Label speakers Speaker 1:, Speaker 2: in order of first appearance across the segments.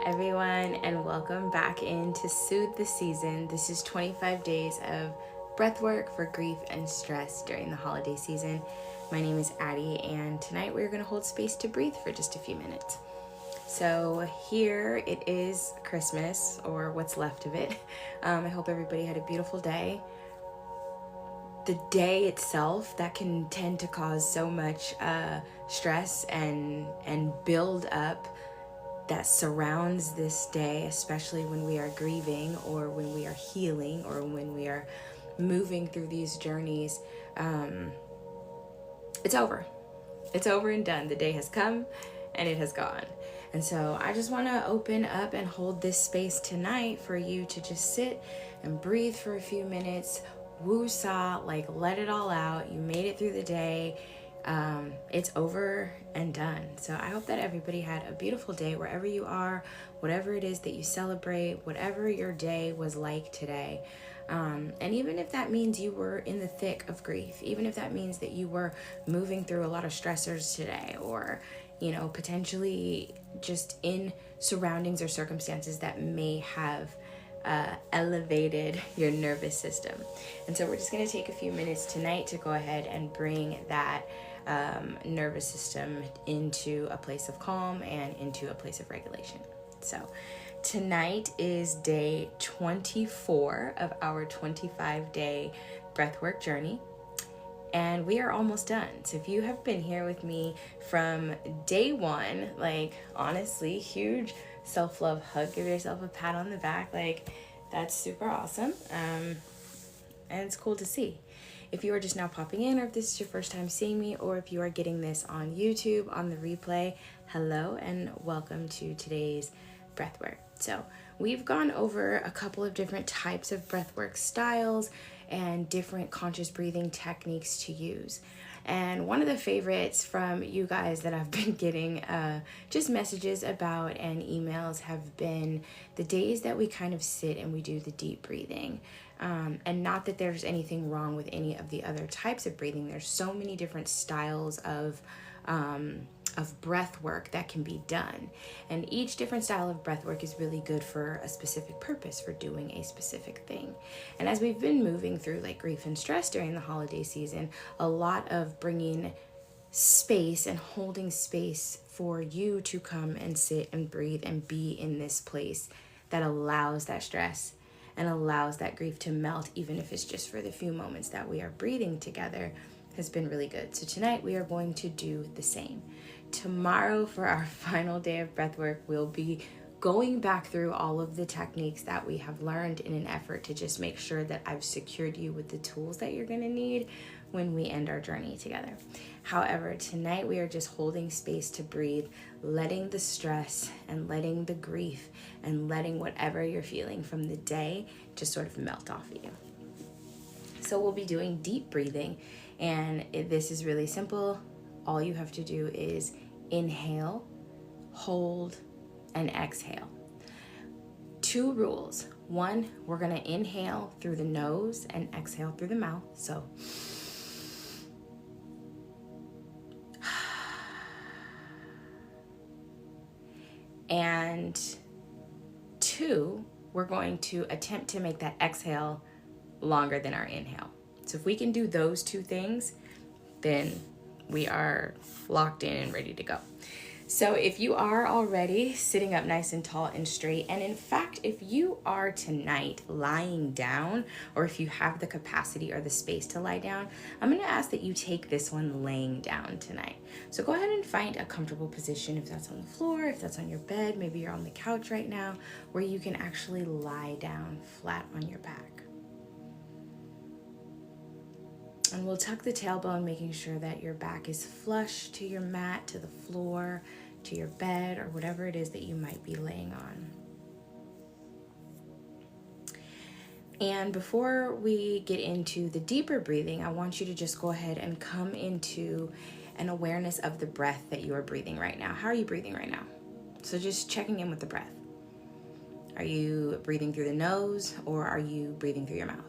Speaker 1: everyone, and welcome back into Soothe the season. This is 25 days of breathwork for grief and stress during the holiday season. My name is Addie, and tonight we're going to hold space to breathe for just a few minutes. So here it is Christmas, or what's left of it. I hope everybody had a beautiful day. The day itself, that can tend to cause so much stress and build up that surrounds this day, especially when we are grieving or when we are healing or when we are moving through these journeys. It's over. It's over and done. The day has come and it has gone. And so I just want to open up and hold this space tonight for you to just sit and breathe for a few minutes. Woo-saw, like let it all out. You made it through the day. It's over and done. So I hope that everybody had a beautiful day wherever you are, whatever it is that you celebrate, whatever your day was like today. And even if that means you were in the thick of grief, even if that means that you were moving through a lot of stressors today, or, you know, potentially just in surroundings or circumstances that may have elevated your nervous system. And so we're just going to take a few minutes tonight to go ahead and bring that nervous system into a place of calm and into a place of regulation. So tonight is day 24 of our 25-day breathwork journey, and we are almost done. So if you have been here with me from day one, like honestly, huge self-love hug, give yourself a pat on the back, like that's super awesome. And it's cool to see. If you are just now popping in, or if this is your first time seeing me, or if you are getting this on YouTube on the replay, hello and welcome to today's breathwork. So we've gone over a couple of different types of breathwork styles and different conscious breathing techniques to use. And one of the favorites from you guys that I've been getting just messages about and emails have been the days that we kind of sit and we do the deep breathing. And not that there's anything wrong with any of the other types of breathing. There's so many different styles of breath work that can be done. And each different style of breath work is really good for a specific purpose, for doing a specific thing. And as we've been moving through like grief and stress during the holiday season, a lot of bringing space and holding space for you to come and sit and breathe and be in this place that allows that stress and allows that grief to melt, even if it's just for the few moments that we are breathing together, has been really good. So tonight we are going to do the same. Tomorrow, for our final day of breathwork, we'll be going back through all of the techniques that we have learned in an effort to just make sure that I've secured you with the tools that you're going to need when we end our journey together. However, tonight we are just holding space to breathe, letting the stress and letting the grief and letting whatever you're feeling from the day just sort of melt off of you. So we'll be doing deep breathing, and this is really simple. All you have to do is inhale, hold, and exhale. 2 rules. 1, we're going to inhale through the nose and exhale through the mouth. So and 2, we're going to attempt to make that exhale longer than our inhale. So if we can do those 2 things, then we are locked in and ready to go. So if you are already sitting up nice and tall and straight, and in fact, if you are tonight lying down, or if you have the capacity or the space to lie down, I'm going to ask that you take this one laying down tonight. So go ahead and find a comfortable position, if that's on the floor, if that's on your bed, maybe you're on the couch right now, where you can actually lie down flat on your back. And we'll tuck the tailbone, making sure that your back is flush to your mat, to the floor, to your bed, or whatever it is that you might be laying on. And before we get into the deeper breathing, I want you to just go ahead and come into an awareness of the breath that you are breathing right now. How are you breathing right now? So just checking in with the breath. Are you breathing through the nose, or are you breathing through your mouth?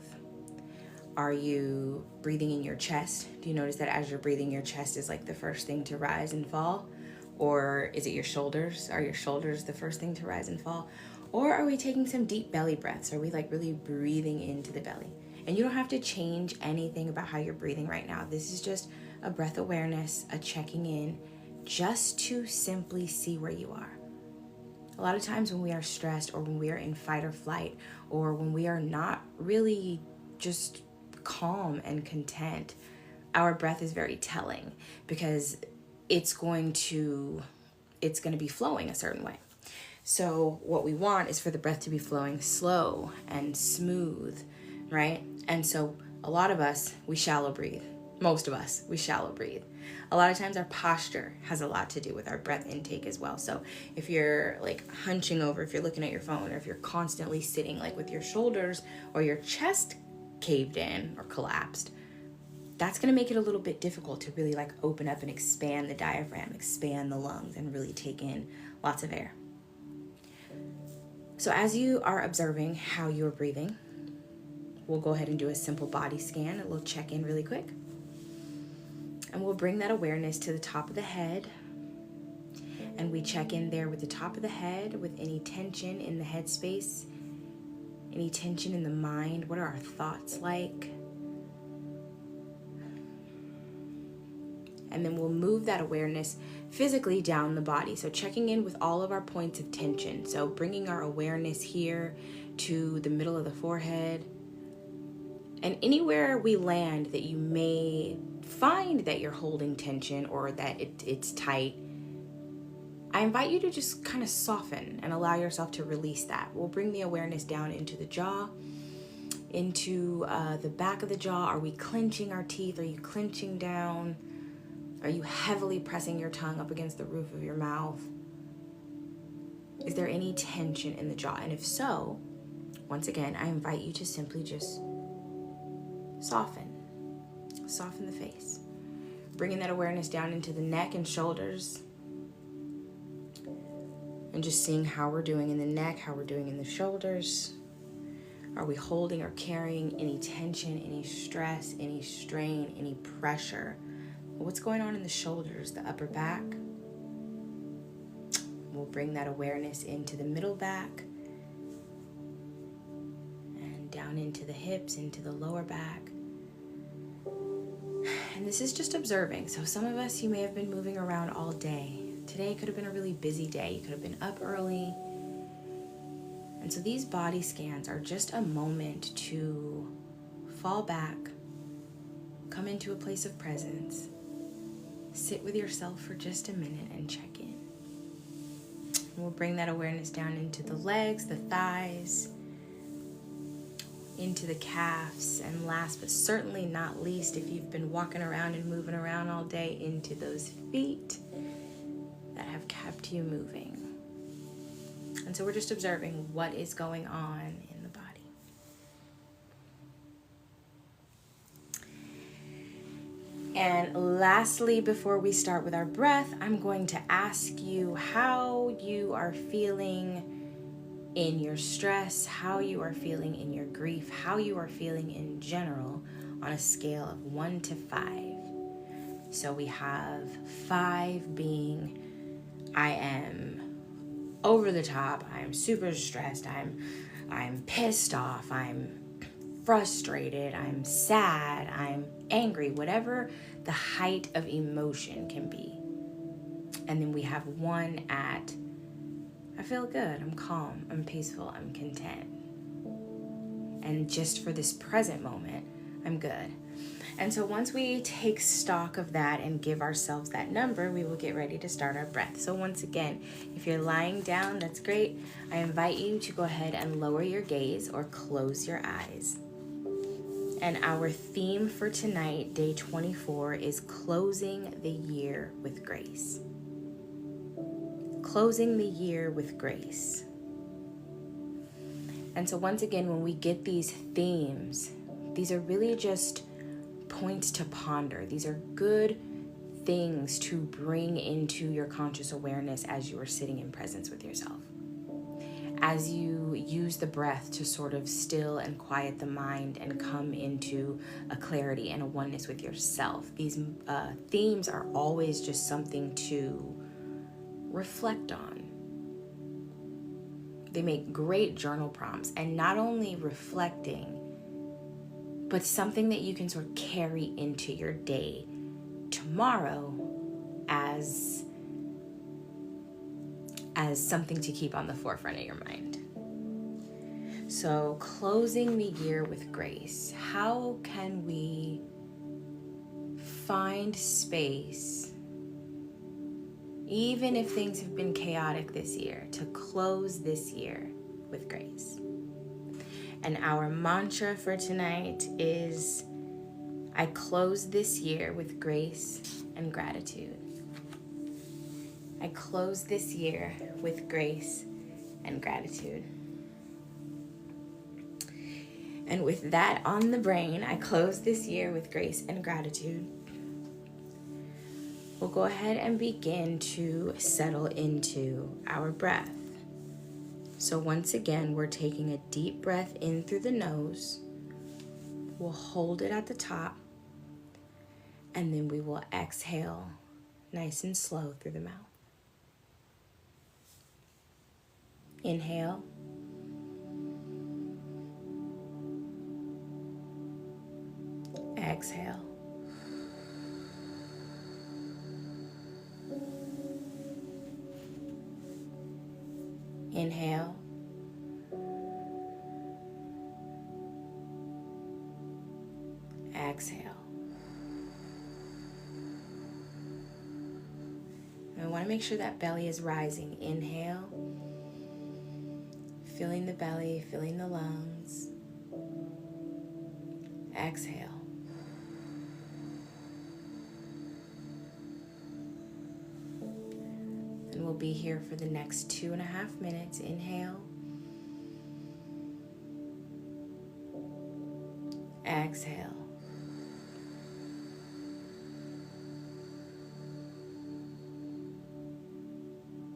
Speaker 1: Are you breathing in your chest? Do you notice that as you're breathing, your chest is like the first thing to rise and fall? Or is it your shoulders? Are your shoulders the first thing to rise and fall? Or are we taking some deep belly breaths? Are we like really breathing into the belly? And you don't have to change anything about how you're breathing right now. This is just a breath awareness, a checking in, just to simply see where you are. A lot of times when we are stressed, or when we are in fight or flight, or when we are not really just calm and content, our breath is very telling, because it's going to be flowing a certain way. So what we want is for the breath to be flowing slow and smooth, right? And so a lot of us, we shallow breathe. Most of us, we shallow breathe. A lot of times our posture has a lot to do with our breath intake as well. So if you're like hunching over, if you're looking at your phone, or if you're constantly sitting like with your shoulders or your chest caved in or collapsed, that's going to make it a little bit difficult to really like open up and expand the diaphragm, expand the lungs, and really take in lots of air. So as you are observing how you're breathing, we'll go ahead and do a simple body scan, a little check-in really quick. And we'll bring that awareness to the top of the head. And we check in there with the top of the head, with any tension in the head space, any tension in the mind. What are our thoughts like? And then we'll move that awareness physically down the body. So checking in with all of our points of tension. So bringing our awareness here to the middle of the forehead. And anywhere we land that you may find that you're holding tension, or that it's tight, I invite you to just kind of soften and allow yourself to release that. We'll bring the awareness down into the jaw, into the back of the jaw. Are we clenching our teeth? Are you clenching down? Are you heavily pressing your tongue up against the roof of your mouth? Is there any tension in the jaw? And if so, once again, I invite you to simply just soften the face. Bringing that awareness down into the neck and shoulders. And just seeing how we're doing in the neck, how we're doing in the shoulders. Are we holding or carrying any tension, any stress, any strain, any pressure? What's going on in the shoulders, the upper back? We'll bring that awareness into the middle back. And down into the hips, into the lower back. And this is just observing. So some of us, you may have been moving around all day. Today could have been a really busy day. You could have been up early. And so these body scans are just a moment to fall back, come into a place of presence, sit with yourself for just a minute and check in. And we'll bring that awareness down into the legs, the thighs, into the calves, and last but certainly not least, if you've been walking around and moving around all day, into those feet that have kept you moving. And so we're just observing what is going on in the body. And lastly, before we start with our breath, I'm going to ask you how you are feeling in your stress, how you are feeling in your grief, how you are feeling in general on a scale of 1 to 5. So we have 5 being I am over the top, I'm super stressed, I'm pissed off, I'm frustrated, I'm sad, I'm angry, whatever the height of emotion can be. And then we have 1 at I feel good, I'm calm, I'm peaceful, I'm content. And just for this present moment, I'm good. And so once we take stock of that and give ourselves that number, we will get ready to start our breath. So once again, if you're lying down, that's great. I invite you to go ahead and lower your gaze or close your eyes. And our theme for tonight, day 24, is closing the year with grace. Closing the year with grace. And so once again, when we get these themes, these are really just points to ponder. These are good things to bring into your conscious awareness as you are sitting in presence with yourself. As you use the breath to sort of still and quiet the mind and come into a clarity and a oneness with yourself. These themes are always just something to reflect on. They make great journal prompts, and not only reflecting, but something that you can sort of carry into your day tomorrow as something to keep on the forefront of your mind. So, closing the year with grace. How can we find space, even if things have been chaotic this year, to close this year with grace? And our mantra for tonight is, I close this year with grace and gratitude. I close this year with grace and gratitude. And with that on the brain, I close this year with grace and gratitude. We'll go ahead and begin to settle into our breath. So once again, we're taking a deep breath in through the nose. We'll hold it at the top, and then we will exhale nice and slow through the mouth. Inhale. Exhale. Inhale. Exhale. And we want to make sure that belly is rising. Inhale. Filling the belly, filling the lungs. Exhale. And we'll be here for the next 2.5 minutes. Inhale. Exhale.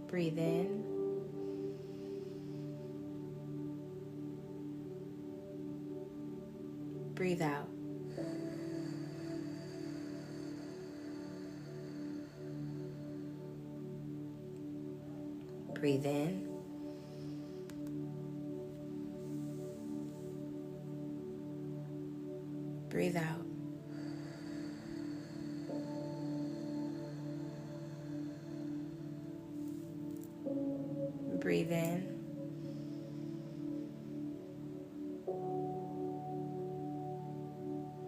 Speaker 1: Breathe in. Breathe out. Breathe in. Breathe out. Breathe in.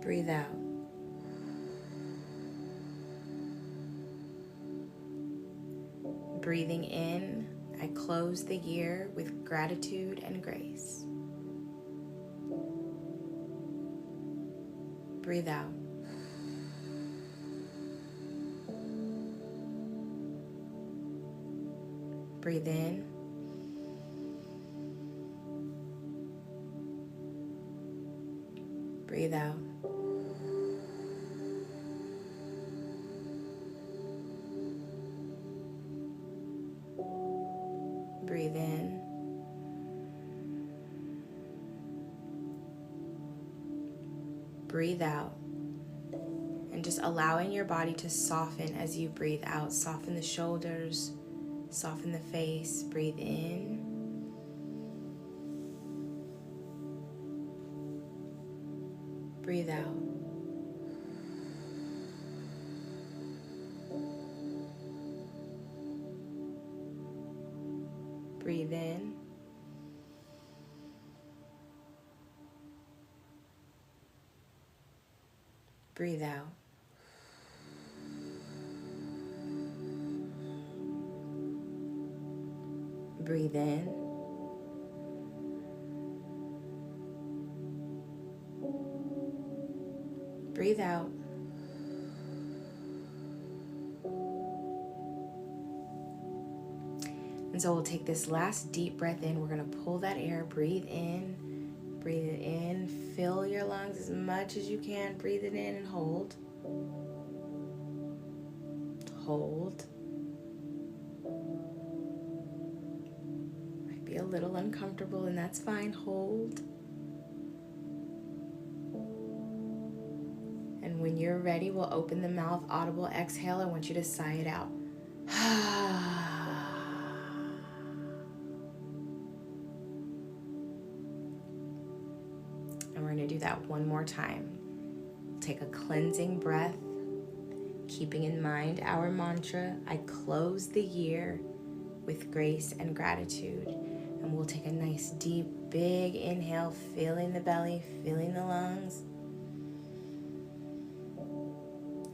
Speaker 1: Breathe out. Breathing in, I close the year with gratitude and grace. Breathe out. Breathe in. Breathe out. Breathe in. Breathe out. And just allowing your body to soften as you breathe out. Soften the shoulders, soften the face. Breathe in. Breathe out. Breathe in. Breathe out. Breathe in. Breathe out. And so we'll take this last deep breath in. We're going to pull that air. Breathe in. Breathe it in. Fill your lungs as much as you can. Breathe it in and hold. Hold. Might be a little uncomfortable, and that's fine. Hold. And when you're ready, we'll open the mouth. Audible exhale. I want you to sigh it out. to do that one more time. Take a cleansing breath, keeping in mind our mantra, I close the year with grace and gratitude. And we'll take a nice, deep, big inhale, filling the belly, filling the lungs.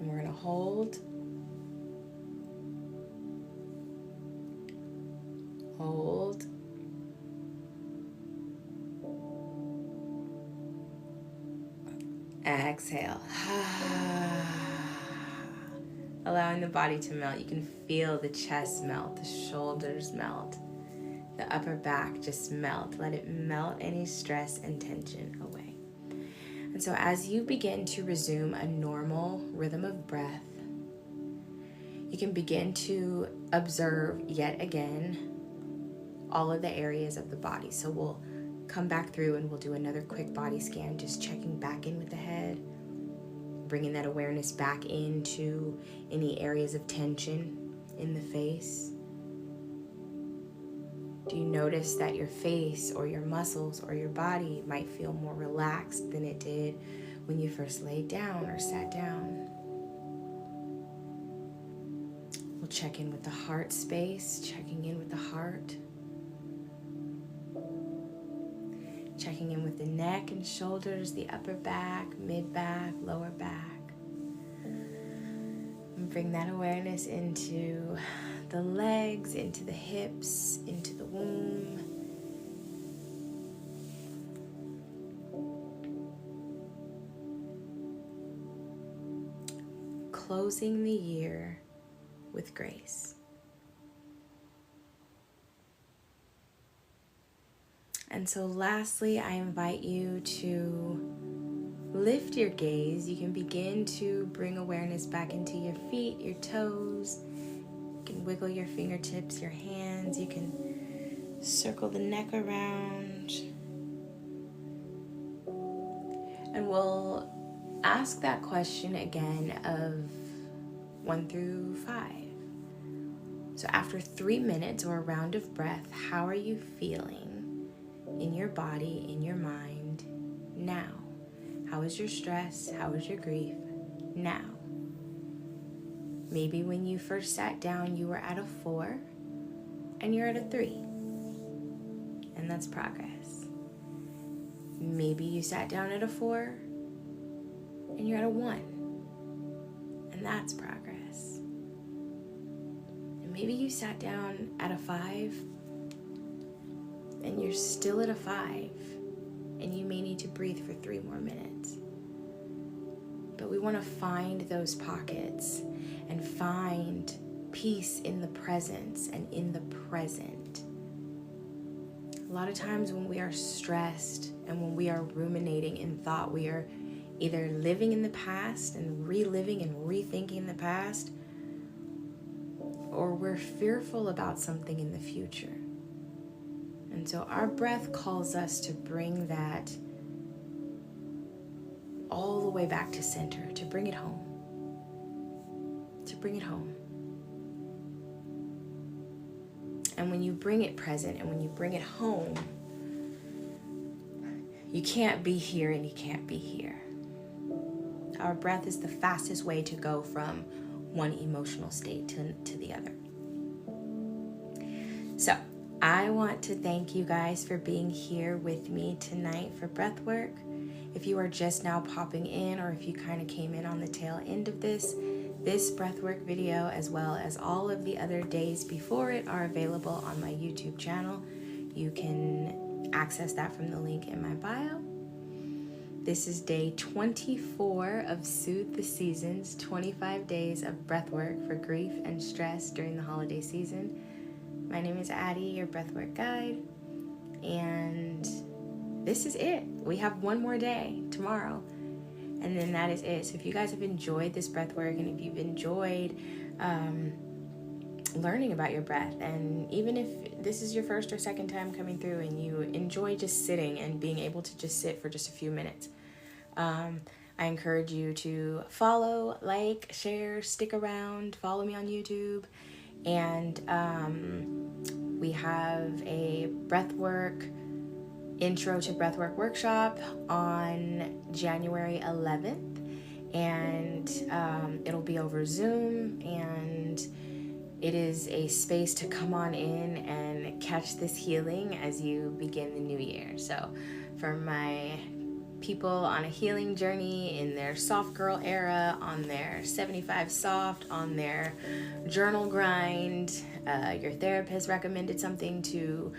Speaker 1: And we're going to hold. Hold. Exhale. Allowing the body to melt. You can feel the chest melt, the shoulders melt, the upper back just melt. Let it melt any stress and tension away. And so as you begin to resume a normal rhythm of breath, you can begin to observe yet again all of the areas of the body. So we'll come back through and we'll do another quick body scan, just checking back in with the head, bringing that awareness back into any areas of tension in the face. Do you notice that your face or your muscles or your body might feel more relaxed than it did when you first laid down or sat down? We'll check in with the heart space, checking in with the heart. Checking in with the neck and shoulders, the upper back, mid-back, lower back. And bring that awareness into the legs, into the hips, into the womb. Closing the year with grace. And so lastly, I invite you to lift your gaze. You can begin to bring awareness back into your feet, your toes. You can wiggle your fingertips, your hands. You can circle the neck around. And we'll ask that question again of 1 through 5. So after 3 minutes or a round of breath, how are you feeling in your body, in your mind, now? How is your stress? How is your grief now? Maybe when you first sat down, you were at a 4 and you're at a 3. And that's progress. Maybe you sat down at a 4 and you're at a 1. And that's progress. And maybe you sat down at a 5 and you're still at a 5, and you may need to breathe for 3 more minutes. But we want to find those pockets and find peace in the presence and in the present. A lot of times when we are stressed and when we are ruminating in thought, we are either living in the past and reliving and rethinking the past, or we're fearful about something in the future. And so our breath calls us to bring that all the way back to center, to bring it home. To bring it home. And when you bring it present and when you bring it home, you can't be here and you can't be here. Our breath is the fastest way to go from one emotional state to the other. So, I want to thank you guys for being here with me tonight for Breathwork. If you are just now popping in, or if you kind of came in on the tail end of this Breathwork video, as well as all of the other days before it, are available on my YouTube channel. You can access that from the link in my bio. This is day 24 of Soothe the Seasons, 25 days of breathwork for grief and stress during the holiday season. My name is Addie, your breathwork guide, and this is it. We have one more day tomorrow, and then that is it. So if you guys have enjoyed this breathwork, and if you've enjoyed learning about your breath, and even if this is your first or second time coming through and you enjoy just sitting and being able to just sit for just a few minutes, I encourage you to follow, like, share, stick around, follow me on YouTube. And we have a breathwork Intro to Breathwork workshop on January 11th, and it'll be over Zoom, and it is a space to come on in and catch this healing as you begin the new year. So for my people on a healing journey in their soft girl era, on their 75 soft, on their journal grind, your therapist recommended something to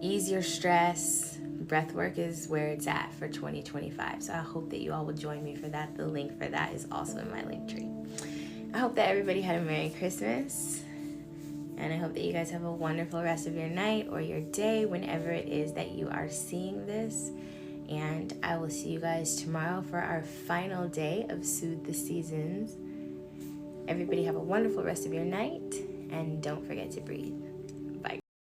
Speaker 1: ease your stress, breathwork is where it's at for 2025. So I hope that you all will join me for that. The link for that is also in my link tree. I hope that everybody had a Merry Christmas, and I hope that you guys have a wonderful rest of your night or your day whenever it is that you are seeing this. And I will see you guys tomorrow for our final day of Soothe the Seasons. Everybody have a wonderful rest of your night, and don't forget to breathe.